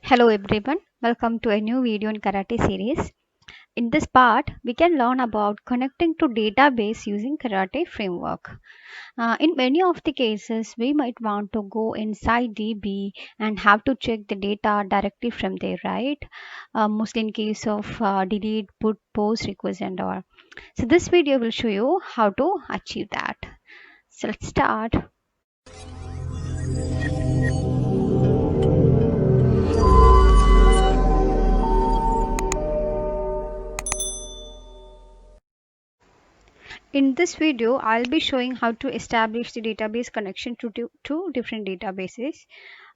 Hello everyone, welcome to a new video in Karate series. In this part, we can learn about connecting to database using Karate framework. In many of the cases, we might want to go inside DB and have to check the data directly from there, right? Mostly in case of delete, put, post, request and all. So this video will show you how to achieve that. So let's start. In this video, I'll be showing how to establish the database connection to two different databases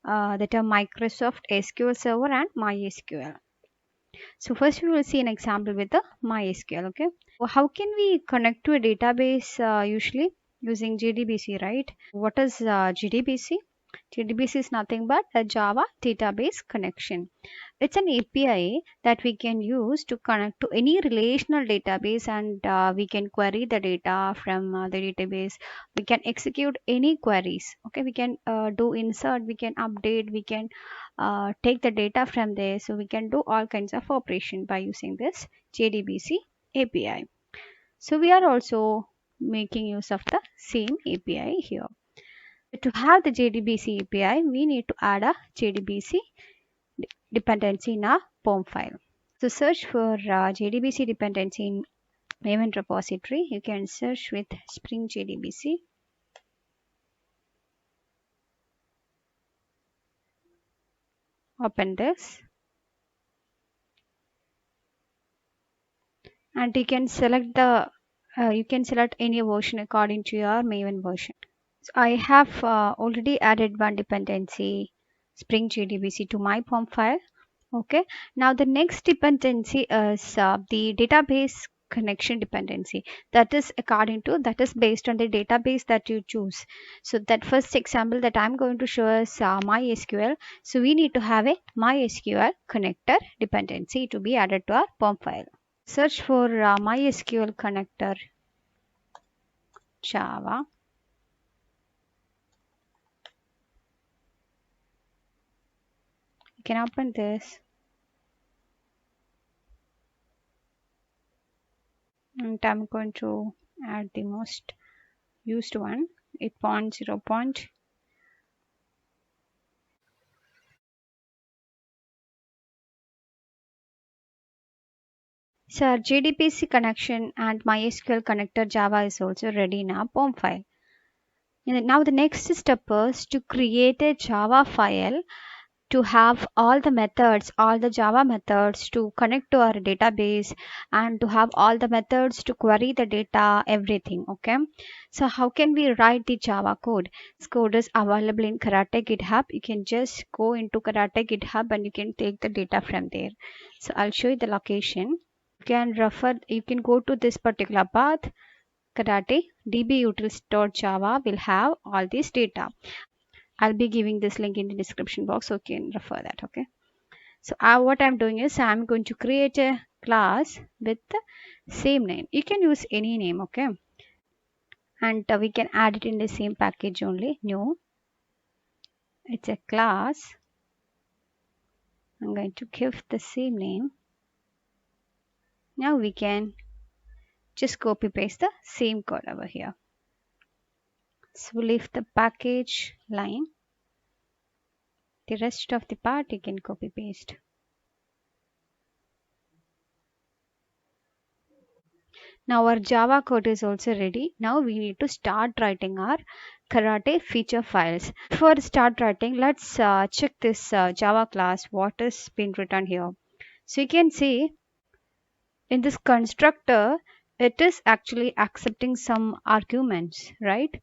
that are Microsoft SQL Server and MySQL. So first we will see an example with the MySQL. Okay, how can we connect to a database usually using JDBC, right? What is JDBC? JDBC is nothing but a Java database connection. It's an API that we can use to connect to any relational database, and we can query the data from the database. We can execute any queries. Okay, we can do insert, we can update, we can take the data from there. So we can do all kinds of operation by using this JDBC API. So we are also making use of the same API here. To have the JDBC API, we need to add a JDBC dependency in our POM file. So search for JDBC dependency in Maven repository. You can search with Spring JDBC. Open this. And you can select any version according to your Maven version. So I have already added one dependency, Spring JDBC, to my POM file. Okay, now the next dependency is the database connection dependency. That is based on the database that you choose. So that first example that I'm going to show is MySQL. So we need to have a MySQL connector dependency to be added to our POM file. Search for MySQL connector Java. You can open this. And I'm going to add the most used one, 8.0. So our JDBC connection and MySQL connector Java is also ready in our POM file. And now the next step is to create a Java file to have all the methods, all the Java methods to connect to our database, and to have all the methods to query the data, everything. Okay. So how can we write the Java code? This code is available in Karate GitHub. You can just go into Karate GitHub and you can take the data from there. So I'll show you the location. You can go to this particular path. Karate dbutils.java will have all this data. I'll be giving this link in the description box, so you can refer that. Okay, so what I'm doing is I'm going to create a class with the same name. You can use any name. Okay, and we can add it in the same package only. New, it's a class. I'm going to give the same name. Now we can just copy paste the same code over here. So leave the package line. The rest of the part you can copy paste. Now our Java code is also ready. Now we need to start writing our Karate feature files. Before start writing, let's check this Java class, what is been written here. So you can see in this constructor, it is actually accepting some arguments, right?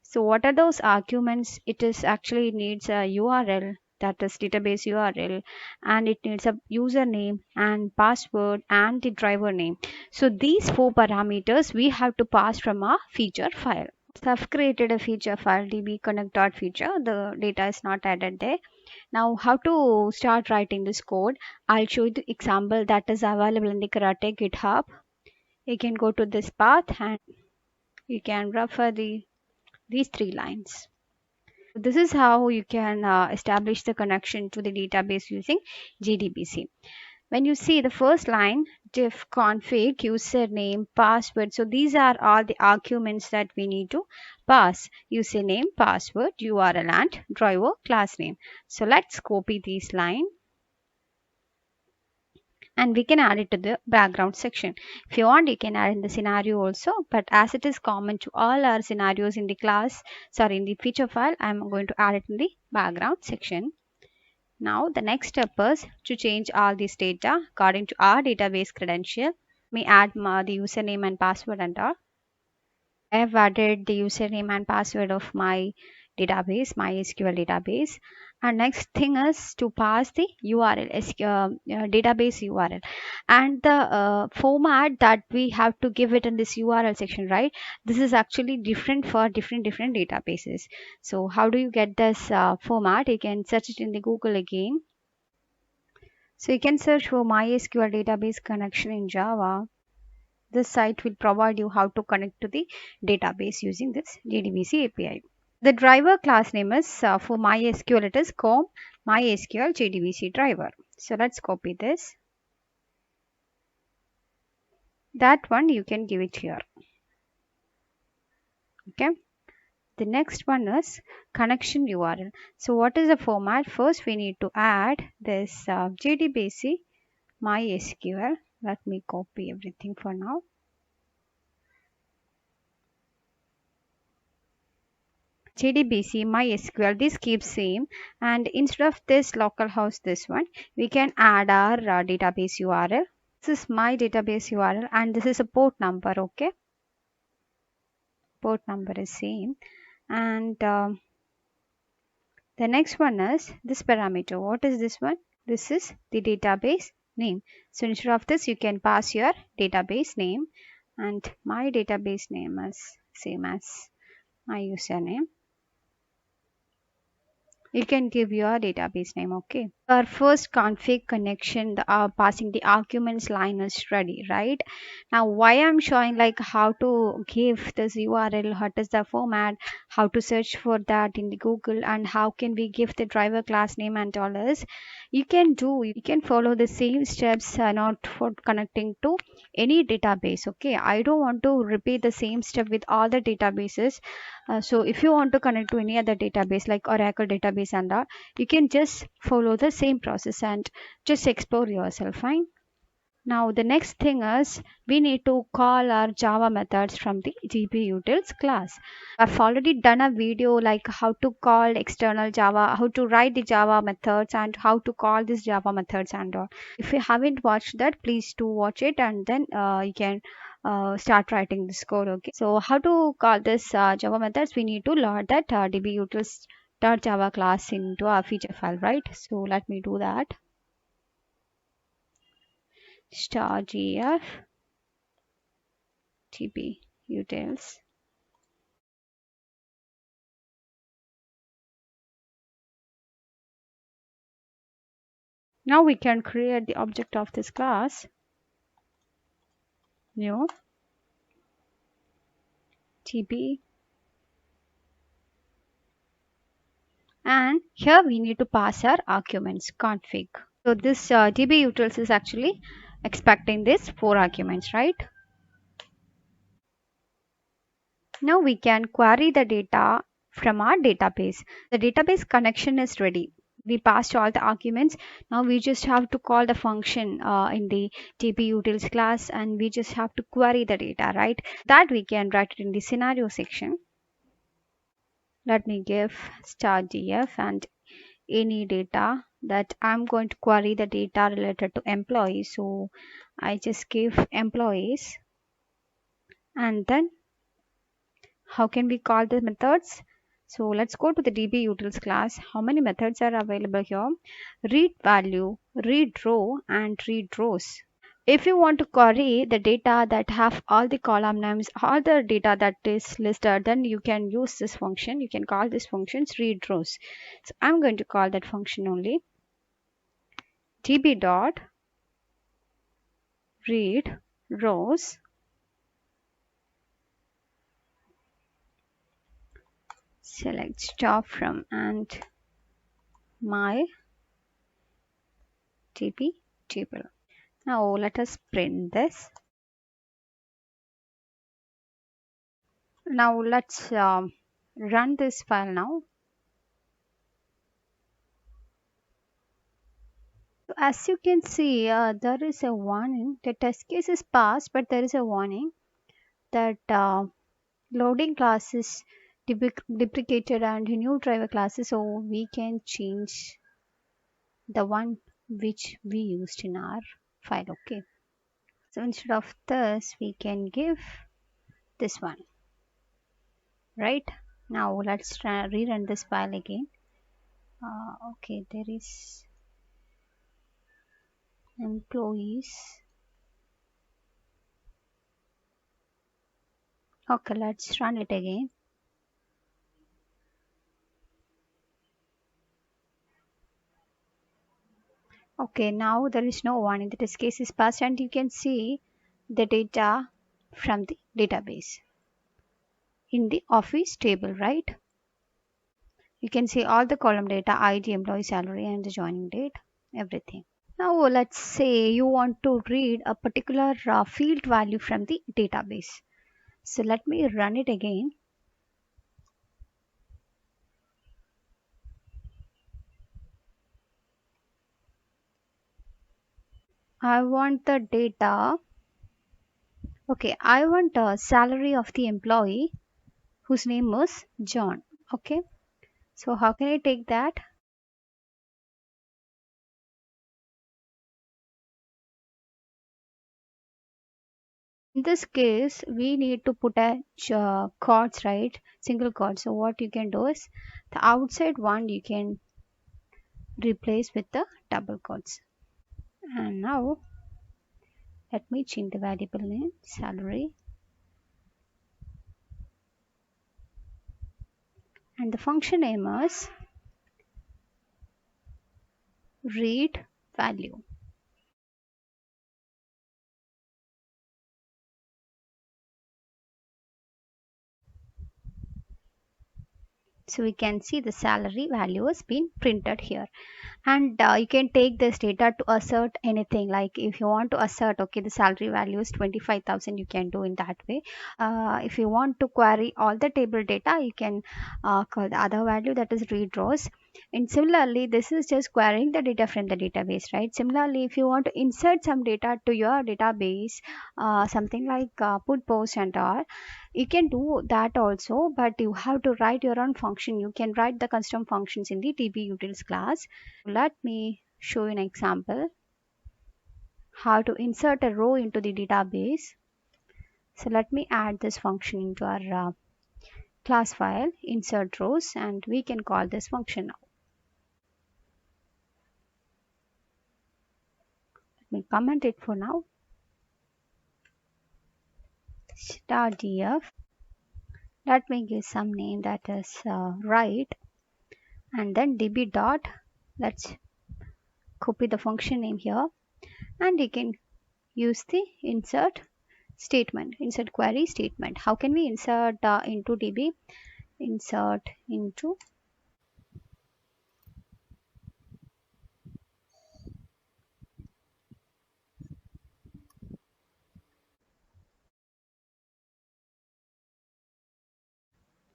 So what are those arguments? It is actually needs a URL, that is database URL, and it needs a username and password and the driver name. So these four parameters we have to pass from our feature file. So I've created a feature file dbconnect.feature. The data is not added there. Now how to start writing this code? I'll show you the example that is available in the Karate GitHub. You can go to this path and you can refer these 3 lines. This is how you can establish the connection to the database using JDBC. When you see the first line, diff config username password, so these are all the arguments that we need to pass: username, password, URL, and driver class name. So let's copy this line and we can add it to the background section. If you want, you can add in the scenario also, but as it is common to all our scenarios in the class, sorry, in the feature file, I'm going to add it in the background section. Now the next step is to change all this data according to our database credential. We add the username and password and all. I have added the username and password of my database, MySQL database. And next thing is to pass the URL, database URL, and the format that we have to give it in this URL section, right? This is actually different for different databases. So how do you get this format? You can search it in the Google again. So you can search for MySQL database connection in Java. This site will provide you how to connect to the database using this JDBC API. The driver class name is for MySQL, it is com MySQL JDBC driver. So let's copy this. That one you can give it here. Okay. The next one is connection URL. So what is the format? First we need to add this JDBC MySQL. Let me copy everything for now. JDBC MySQL, this keeps same, and instead of this localhost, this one, we can add our database URL. This is my database URL and this is a port number. Okay, port number is same, and the next one is this parameter. What is this one? This is the database name. So instead of this, you can pass your database name, and my database name is same as my username. You can give your database name. Okay, our first config connection, the passing the arguments line is ready, right? Now why I'm showing like how to give this URL, what is the format, how to search for that in the Google, and how can we give the driver class name and all this, you can follow the same steps, not for connecting to any database. Okay, I don't want to repeat the same step with all the databases. So if you want to connect to any other database like Oracle database and all, you can just follow the same process and just explore yourself. Fine. Now the next thing is we need to call our Java methods from the GPUtils class. I've already done a video like how to call external Java, how to write the Java methods, and how to call these Java methods and all. If you haven't watched that, please do watch it, and then you can start writing this code. Okay, so how to call this Java methods? We need to load that dbutils.java class into our feature file, right? So let me do that. *gf dbutils. Now we can create the object of this class. New db, and here we need to pass our arguments config. So this dbutils is actually expecting this 4 arguments, right? Now we can query the data from our database. The database connection is ready. We passed all the arguments. Now we just have to call the function in the dbutils class, and we just have to query the data, right? That we can write it in the scenario section. Let me give *df and any data that I'm going to query the data related to employees. So I just give employees, and then how can we call the methods? So let's go to the dbutils class. How many methods are available here? Read value, read row, and read rows. If you want to query the data that have all the column names, all the data that is listed, then you can use this function. You can call this functions read rows. So I'm going to call that function only. db dot read rows select stop from and my TP table. Now let us print this. Now let's run this file now. As you can see, there is a warning. The test case is passed, but there is a warning that loading class is deprecated and new driver classes, so we can change the one which we used in our file. Okay, so instead of this we can give this one, right? Now let's rerun this file again. Okay, there is employees. Okay, let's run it again. Okay, now there is no warning. The test case is passed and you can see the data from the database in the office table, right? You can see all the column data, ID, employee salary and the joining date, everything. Now let's say you want to read a particular field value from the database. So let me run it again. I want the data. Okay, I want a salary of the employee whose name is John. Okay, so how can I take that? In this case, we need to put a chords, right? Single chord. So what you can do is the outside one you can replace with the double quotes. And now let me change the variable name salary and the function name is read value. So we can see the salary value has been printed here. And you can take this data to assert anything, like if you want to assert, okay, the salary value is 25,000, you can do in that way. If you want to query all the table data, you can call the other value, that is read rows. And similarly, this is just querying the data from the database, right? Similarly, if you want to insert some data to your database, something like put post and all, you can do that also, but you have to write your own function. You can write the custom functions in the dbutils class. Let me show you an example how to insert a row into the database. So let me add this function into our class file, insert rows, and we can call this function now. Let me comment it for now. Star df. Let me give some name, that is write, and then db dot. Let's copy the function name here, and you can use the insert statement, insert query statement. How can we insert into db? Insert into.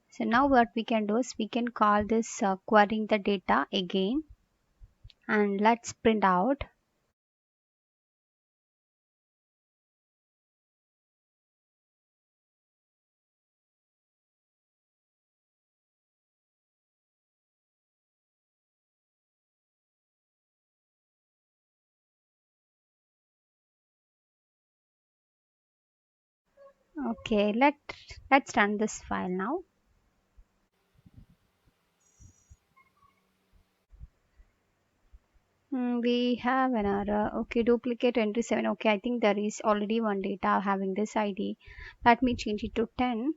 So now what we can do is we can call this querying the data again, and let's print out. Okay, let's run this file now. We have an error. Okay, duplicate entry 7. Okay, I think there is already one data having this ID. Let me change it to 10.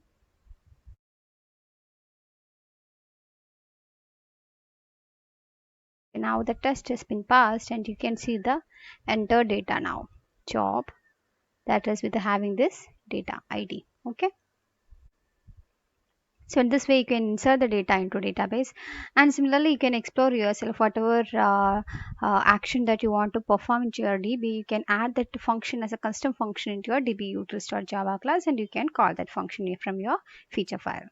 Now the test has been passed and you can see the enter data now. Job, that is with having this data ID. Okay. So in this way, you can insert the data into database, and similarly, you can explore yourself whatever action that you want to perform into your DB. You can add that function as a custom function into your DB utils.java class, and you can call that function from your feature file.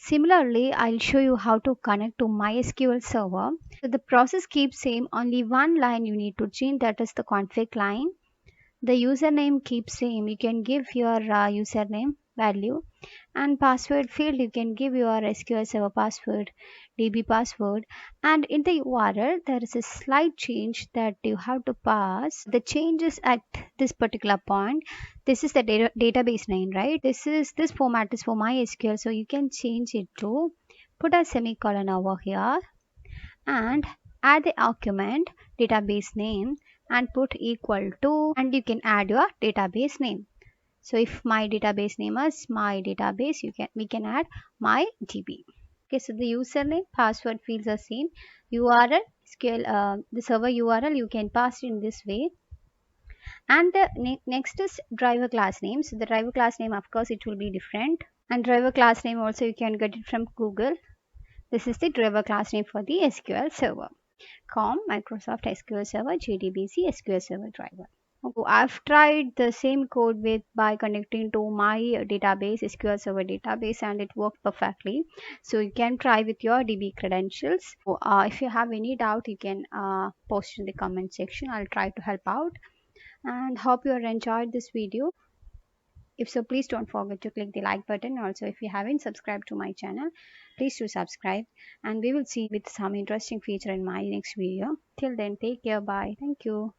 Similarly, I'll show you how to connect to MySQL server. So the process keeps same. Only one line you need to change, that is the config line. The username keeps same. You can give your username value, and password field you can give your SQL Server password, DB password, and in the URL there is a slight change that you have to pass. The changes at this particular point. This is the database name, right? This format is for MySQL, so you can change it to put a semicolon over here and add the argument database name and put equal to, and you can add your database name. So if my database name is my database, we can add my DB. Okay, so the username password fields are same. URL scale the server URL you can pass it in this way. And the next is driver class name. So the driver class name, of course, it will be different. And driver class name also you can get it from Google. This is the driver class name for the SQL Server. COM Microsoft SQL Server JDBC SQL Server driver. Oh, I've tried the same code with by connecting to my database, SQL Server database, and it worked perfectly. So you can try with your DB credentials. So, if you have any doubt, you can post in the comment section. I'll try to help out. And hope you enjoyed this video. If so, please don't forget to click the like button. Also, if you haven't subscribed to my channel, please do subscribe. And we will see with some interesting feature in my next video. Till then, take care. Bye. Thank you.